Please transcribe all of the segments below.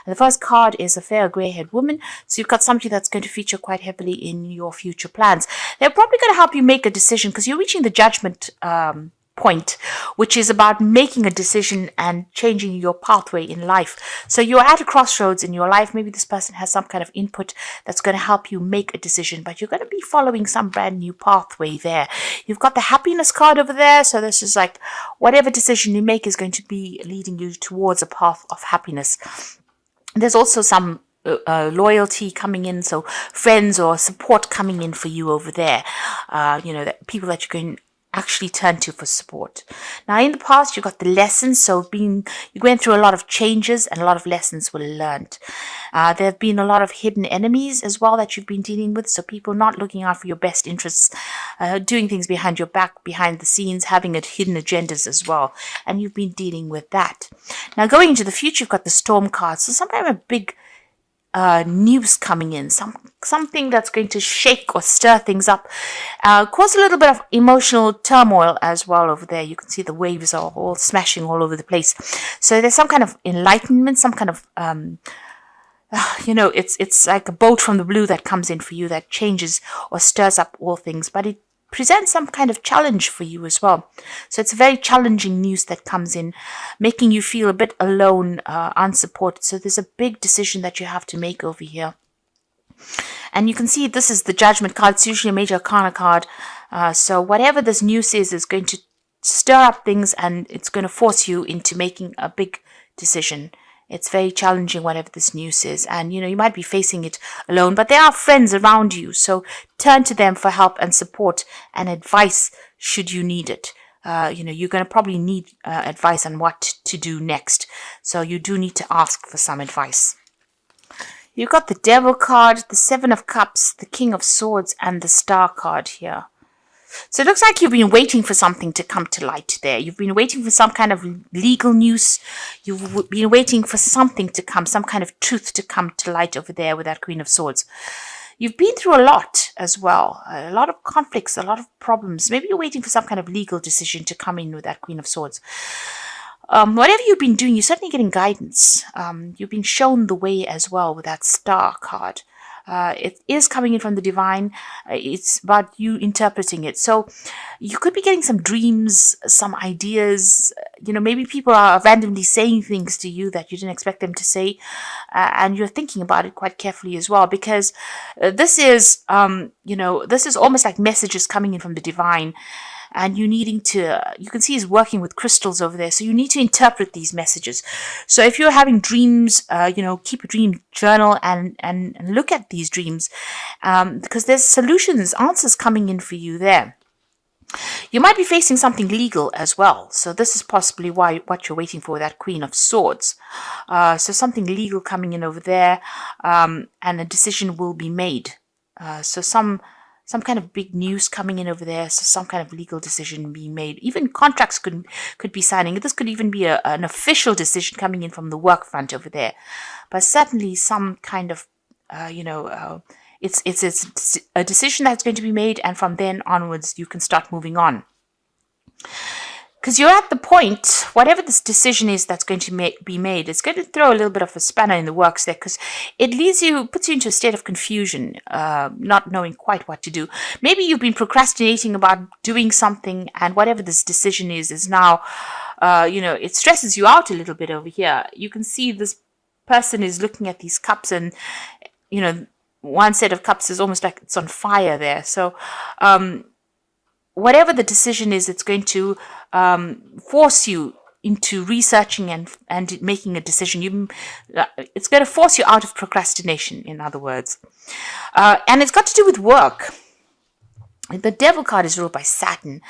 And the first card is a fair grey-haired woman. So you've got somebody that's going to feature quite heavily in your future plans. They're probably going to help you make a decision because you're reaching the judgment point, which is about making a decision and changing your pathway in life. So you're at a crossroads in your life. Maybe this person has some kind of input that's going to help you make a decision, but you're going to be following some brand new pathway there. You've got the happiness card over there. So this is like whatever decision you make is going to be leading you towards a path of happiness. There's also some loyalty coming in, so friends or support coming in for you over there. That people that you're going actually turn to for support. Now, in the past, you got the lessons. So you're going through a lot of changes and a lot of lessons were learned. There have been a lot of hidden enemies as well that you've been dealing with. So people not looking out for your best interests, doing things behind your back, behind the scenes, having hidden agendas as well. And you've been dealing with that. Now, going into the future, you've got the storm card. So some kind of a big news coming in, something that's going to shake or stir things up, cause a little bit of emotional turmoil as well over there. You can see the waves are all smashing all over the place. So there's some kind of enlightenment, some kind of it's like a bolt from the blue that comes in for you that changes or stirs up all things, but it presents some kind of challenge for you as well. So it's very challenging news that comes in, making you feel a bit alone, unsupported. So there's a big decision that you have to make over here. And you can see this is the Judgment card. It's usually a major arcana card. So whatever this news is going to stir up things and it's going to force you into making a big decision. It's very challenging, whatever this news is. And, you might be facing it alone, but there are friends around you. So turn to them for help and support and advice should you need it. You're going to probably need advice on what to do next. So you do need to ask for some advice. You've got the Devil card, the Seven of Cups, the King of Swords, and the Star card here. So it looks like you've been waiting for something to come to light there. You've been waiting for some kind of legal news. You've been waiting for something to come, some kind of truth to come to light over there with that Queen of Swords. You've been through a lot as well, a lot of conflicts, a lot of problems. Maybe you're waiting for some kind of legal decision to come in with that Queen of Swords. Whatever you've been doing, you're certainly getting guidance. You've been shown the way as well with that Star card. It is coming in from the divine. It's about you interpreting it. So you could be getting some dreams, some ideas. Maybe people are randomly saying things to you that you didn't expect them to say. And you're thinking about it quite carefully as well, because this is almost like messages coming in from the divine. And you can see he's working with crystals over there. So you need to interpret these messages. So if you're having dreams, keep a dream journal and look at these dreams, because there's solutions, answers coming in for you there. You might be facing something legal as well. So this is possibly what you're waiting for, that Queen of Swords. So something legal coming in over there, and a decision will be made. So some kind of big news coming in over there, so some kind of legal decision being made. Even contracts could be signing. This could even be an official decision coming in from the work front over there. But certainly some kind of, it's a decision that's going to be made, and from then onwards you can start moving on. Because you're at the point, whatever this decision is that's going to be made, it's going to throw a little bit of a spanner in the works there, because it puts you into a state of confusion, not knowing quite what to do. Maybe you've been procrastinating about doing something, and whatever this decision is now, it stresses you out a little bit over here. You can see this person is looking at these cups, and, one set of cups is almost like it's on fire there. So, whatever the decision is, it's going to force you into researching and making a decision. It's going to force you out of procrastination, in other words. And it's got to do with work. The Devil card is ruled by Saturn.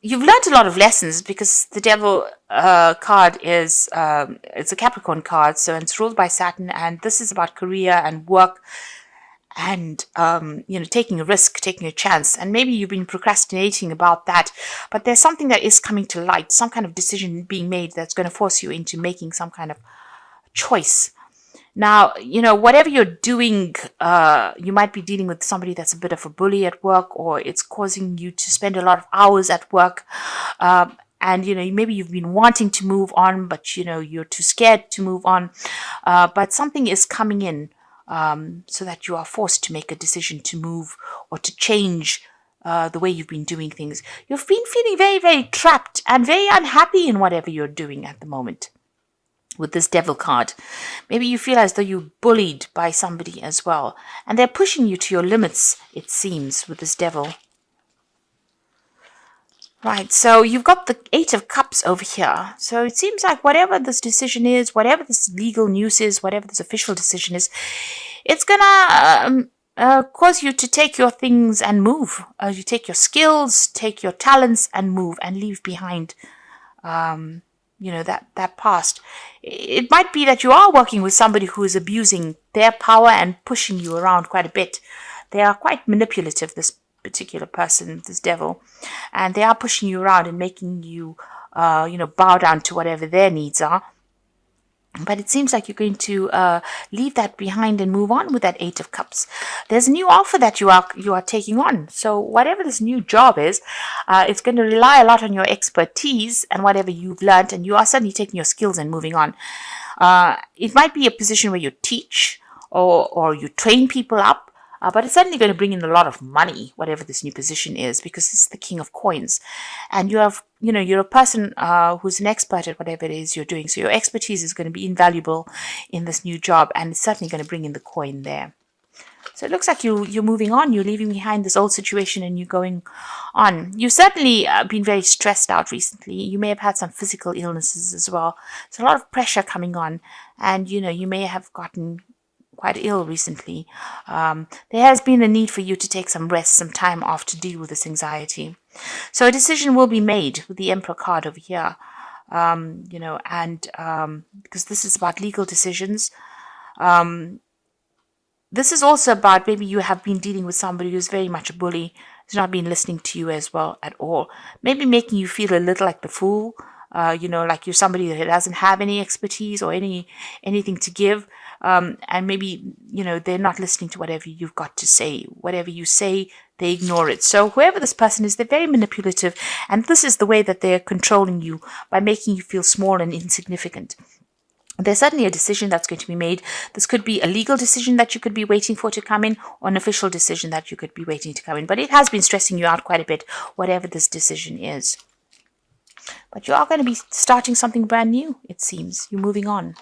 You've learned a lot of lessons, because the Devil card is it's a Capricorn card, so it's ruled by Saturn, and this is about career and work. And, taking a risk, taking a chance. And maybe you've been procrastinating about that, but there's something that is coming to light, some kind of decision being made that's going to force you into making some kind of choice. Now, whatever you're doing, you might be dealing with somebody that's a bit of a bully at work, or it's causing you to spend a lot of hours at work. and maybe you've been wanting to move on, but you're too scared to move on. But something is coming in, so that you are forced to make a decision to move or to change the way you've been doing things. You've been feeling very, very trapped and very unhappy in whatever you're doing at the moment. With this devil card, maybe you feel as though you're bullied by somebody as well, and they're pushing you to your limits, it seems, with this devil. Right, so you've got the Eight of Cups over here. So it seems like whatever this decision is, whatever this legal news is, whatever this official decision is, it's gonna cause you to take your things and move. You take your skills, take your talents and move and leave behind that past. It might be that you are working with somebody who is abusing their power and pushing you around quite a bit. They are quite manipulative, this particular person, this devil, and they are pushing you around and making you bow down to whatever their needs are. But it seems like you're going to leave that behind and move on with that Eight of Cups. There's a new offer that you are taking on. So whatever this new job is, it's going to rely a lot on your expertise and whatever you've learned, and you are suddenly taking your skills and moving on. It might be a position where you teach or you train people up. But it's certainly going to bring in a lot of money, whatever this new position is, because this is the King of Coins. And you're a person who's an expert at whatever it is you're doing. So your expertise is going to be invaluable in this new job, and it's certainly going to bring in the coin there. So it looks like you're moving on. You're leaving behind this old situation and you're going on. You've certainly been very stressed out recently. You may have had some physical illnesses as well. There's a lot of pressure coming on, and you may have gotten quite ill recently. There has been a need for you to take some rest, some time off to deal with this anxiety. So a decision will be made with the Emperor card over here, because this is about legal decisions. This is also about maybe you have been dealing with somebody who's very much a bully, who's not been listening to you as well at all. Maybe making you feel a little like the fool, like you're somebody that doesn't have any expertise or anything to give. And maybe, they're not listening to whatever you've got to say. Whatever you say, they ignore it. So whoever this person is, they're very manipulative. And this is the way that they're controlling you, by making you feel small and insignificant. There's certainly a decision that's going to be made. This could be a legal decision that you could be waiting for to come in, or an official decision that you could be waiting to come in. But it has been stressing you out quite a bit, whatever this decision is. But you are going to be starting something brand new, it seems. You're moving on.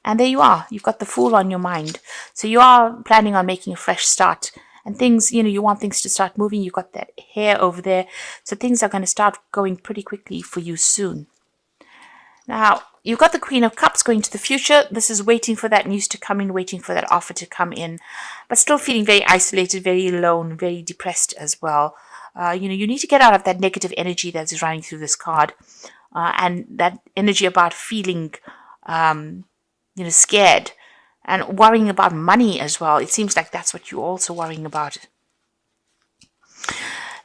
And there you are. You've got the Fool on your mind. So you are planning on making a fresh start. And things, you want things to start moving. You've got that hair over there. So things are going to start going pretty quickly for you soon. Now, you've got the Queen of Cups going to the future. This is waiting for that news to come in, waiting for that offer to come in. But still feeling very isolated, very alone, very depressed as well. You need to get out of that negative energy that's running through this card. And that energy about feeling scared and worrying about money as well. It seems like that's what you're also worrying about.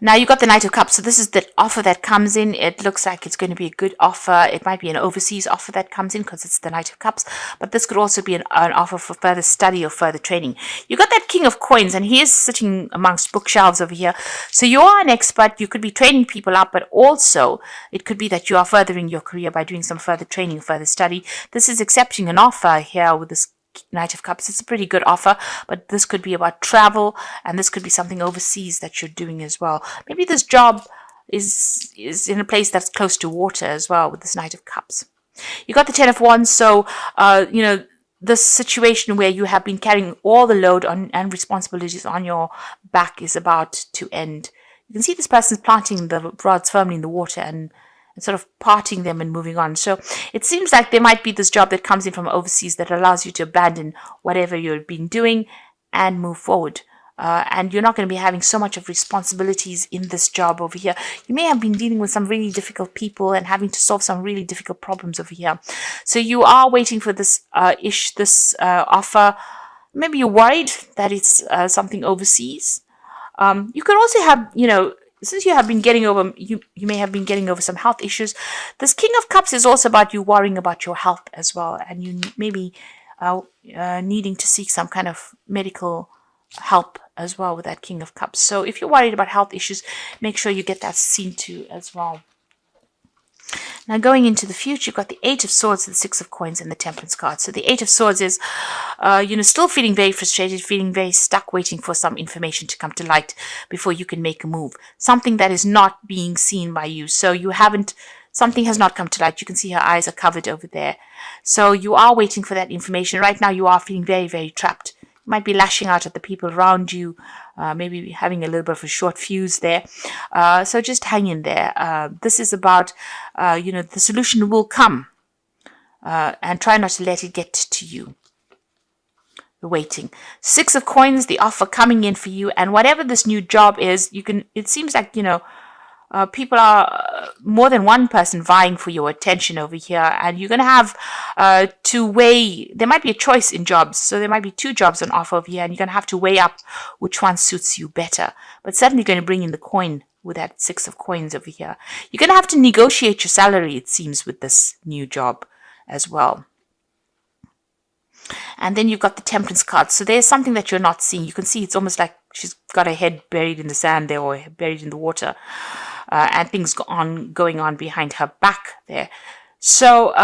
Now you've got the Knight of Cups. So this is the offer that comes in. It looks like it's going to be a good offer. It might be an overseas offer that comes in because it's the Knight of Cups. But this could also be an offer for further study or further training. You've got that King of Coins, and he is sitting amongst bookshelves over here. So you are an expert. You could be training people up, but also it could be that you are furthering your career by doing some further training, further study. This is accepting an offer here with this Knight of Cups. It's a pretty good offer, but this could be about travel, and this could be something overseas that you're doing as well. Maybe this job is in a place that's close to water as well with this Knight of Cups. You got the Ten of Wands, so this situation where you have been carrying all the load and responsibilities on your back is about to end. You can see this person's planting the rods firmly in the water and sort of parting them and moving on. So it seems like there might be this job that comes in from overseas that allows you to abandon whatever you've been doing and move forward. And you're not going to be having so much of responsibilities in this job over here. You may have been dealing with some really difficult people and having to solve some really difficult problems over here. So you are waiting for this offer. Maybe you're worried that it's something overseas. You could also have, since you have been getting over, you may have been getting over some health issues. This King of Cups is also about you worrying about your health as well, and you maybe needing to seek some kind of medical help as well with that King of Cups. So if you're worried about health issues, make sure you get that seen to as well. Now going into the future, you've got the Eight of Swords, the Six of Coins, and the Temperance card. So the Eight of Swords is, still feeling very frustrated, feeling very stuck, waiting for some information to come to light before you can make a move. Something that is not being seen by you. So something has not come to light. You can see her eyes are covered over there. So you are waiting for that information. Right now you are feeling very, very trapped. You might be lashing out at the people around you, maybe having a little bit of a short fuse there. So just hang in there. This is about, the solution will come. And try not to let it get to you. The waiting. Six of Coins, the offer coming in for you. And whatever this new job is, it seems like, people are more than one person vying for your attention over here, and you're going to have to weigh. There might be a choice in jobs, so there might be two jobs on offer over here, and you're going to have to weigh up which one suits you better. But certainly going to bring in the coin with that Six of Coins over here. You're going to have to negotiate your salary, it seems, with this new job as well. And then you've got the Temperance card. So there's something that you're not seeing. You can see it's almost like she's got her head buried in the sand there, or buried in the water. And things going on behind her back there. So,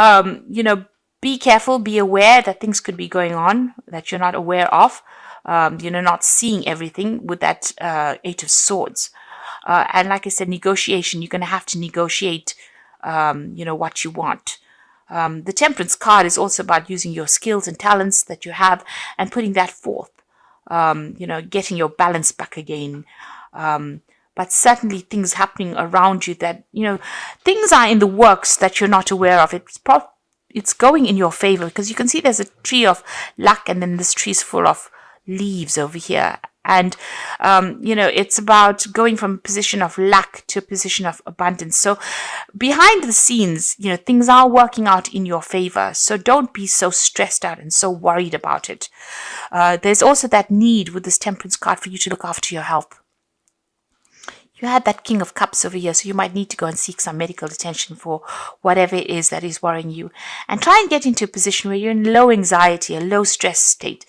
be careful, be aware that things could be going on that you're not aware of. Not seeing everything with that Eight of Swords. And like I said, negotiation, you're going to have to negotiate, what you want. The Temperance card is also about using your skills and talents that you have and putting that forth. Getting your balance back again. But certainly things happening around you that, things are in the works that you're not aware of. It's going in your favor, because you can see there's a tree of luck, and then this tree's full of leaves over here. And, it's about going from a position of lack to a position of abundance. So behind the scenes, things are working out in your favor. So don't be so stressed out and so worried about it. There's also that need with this Temperance card for you to look after your health. You had that King of Cups over here, so you might need to go and seek some medical attention for whatever it is that is worrying you. And try and get into a position where you're in low anxiety, a low stress state.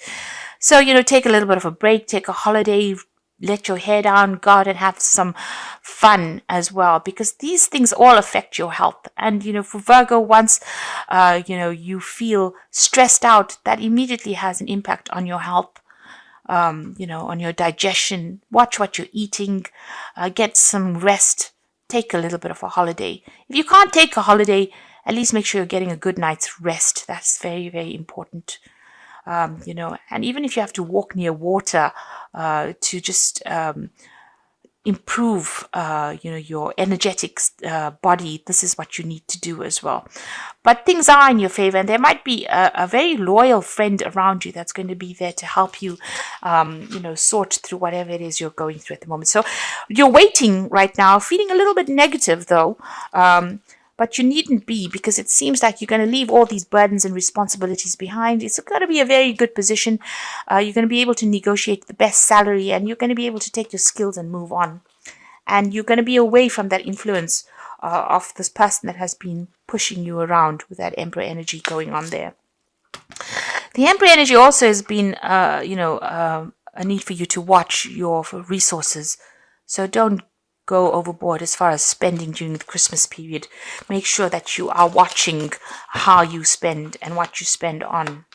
So, take a little bit of a break, take a holiday, let your hair down, go out and have some fun as well, because these things all affect your health. And, for Virgo, once, you feel stressed out, that immediately has an impact on your health. On your digestion. Watch what you're eating, get some rest, take a little bit of a holiday. If you can't take a holiday, at least make sure you're getting a good night's rest. That's very, very important. And even if you have to walk near water to just improve, your energetic body, this is what you need to do as well. But things are in your favor, and there might be a very loyal friend around you that's going to be there to help you, sort through whatever it is you're going through at the moment. So you're waiting right now, feeling a little bit negative though, but you needn't be, because it seems like you're going to leave all these burdens and responsibilities behind. It's going to be a very good position. You're going to be able to negotiate the best salary, and you're going to be able to take your skills and move on. And you're going to be away from that influence of this person that has been pushing you around with that Emperor energy going on there. The Emperor energy also has been, a need for you to watch your resources. So don't go overboard as far as spending during the Christmas period. Make sure that you are watching how you spend and what you spend on.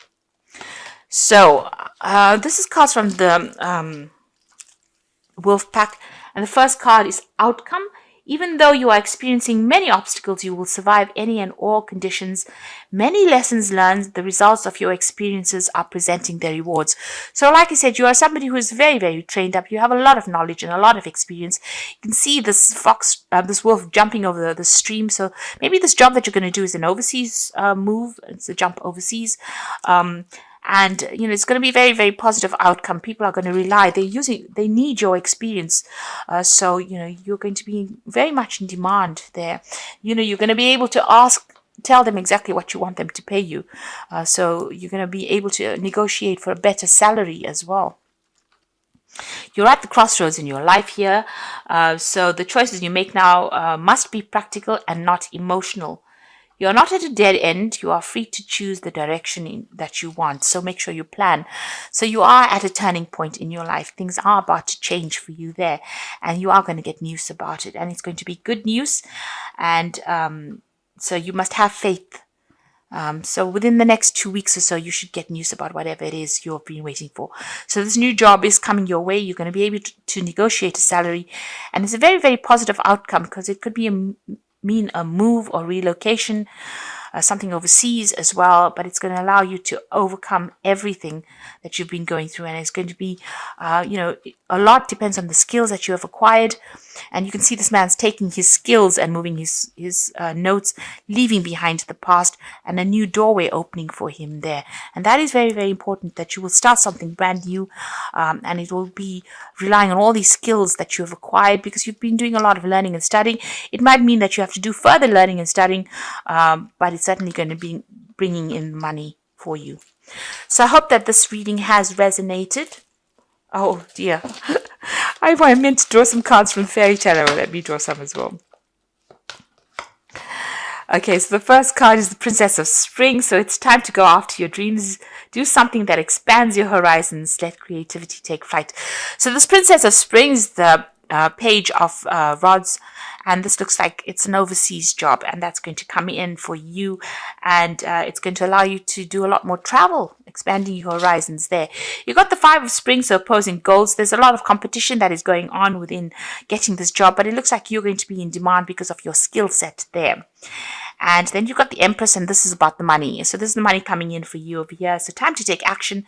So this is cards from the Wolf Pack, and the first card is Outcome. Even though you are experiencing many obstacles, you will survive any and all conditions. Many lessons learned, the results of your experiences are presenting their rewards. So like I said, you are somebody who is very, very trained up. You have a lot of knowledge and a lot of experience. You can see this this wolf jumping over the stream. So maybe this job that you're going to do is an overseas move. It's a jump overseas. And, it's going to be a very, very positive outcome. People are going to rely. They need your experience. So, you're going to be very much in demand there. You're going to be able to tell them exactly what you want them to pay you. So you're going to be able to negotiate for a better salary as well. You're at the crossroads in your life here. So the choices you make now must be practical and not emotional. You're not at a dead end. You are free to choose the direction that you want. So make sure you plan. So you are at a turning point in your life. Things are about to change for you there. And you are going to get news about it. And it's going to be good news. And So you must have faith. So within the next 2 weeks or so, you should get news about whatever it is you've been waiting for. So this new job is coming your way. You're going to be able to negotiate a salary, and it's a very, very positive outcome because it could be mean a move or relocation, something overseas as well, but it's going to allow you to overcome everything that you've been going through. And it's going to be, a lot depends on the skills that you have acquired. And you can see this man's taking his skills and moving his notes, leaving behind the past, and a new doorway opening for him there. And that is very, very important, that you will start something brand new, and it will be relying on all these skills that you have acquired because you've been doing a lot of learning and studying. It might mean that you have to do further learning and studying, but it's certainly going to be bringing in money for you. So I hope that this reading has resonated. Oh dear. I meant to draw some cards from Fairy Tarot. Let me draw some as well. Okay, so the first card is the Princess of Spring. So it's time to go after your dreams. Do something that expands your horizons. Let creativity take flight. So this Princess of Spring is the Page of Rods. And this looks like it's an overseas job, and that's going to come in for you, and it's going to allow you to do a lot more travel, expanding your horizons there. You got the Five of Spring, so opposing goals. There's a lot of competition that is going on within getting this job, but it looks like you're going to be in demand because of your skill set there. And then you've got the Empress, and this is about the money. So this is the money coming in for you over here. So time to take action,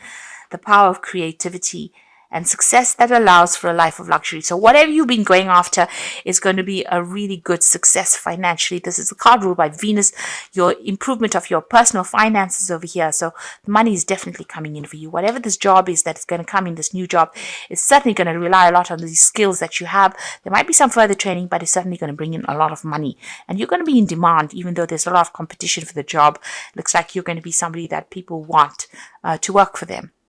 the power of creativity, and success that allows for a life of luxury. So whatever you've been going after is going to be a really good success financially. This is a card ruled by Venus, your improvement of your personal finances over here. So the money is definitely coming in for you. Whatever this job is that's going to come in, this new job, is certainly going to rely a lot on these skills that you have. There might be some further training, but it's certainly going to bring in a lot of money. And you're going to be in demand, even though there's a lot of competition for the job. Looks like you're going to be somebody that people want to work for them.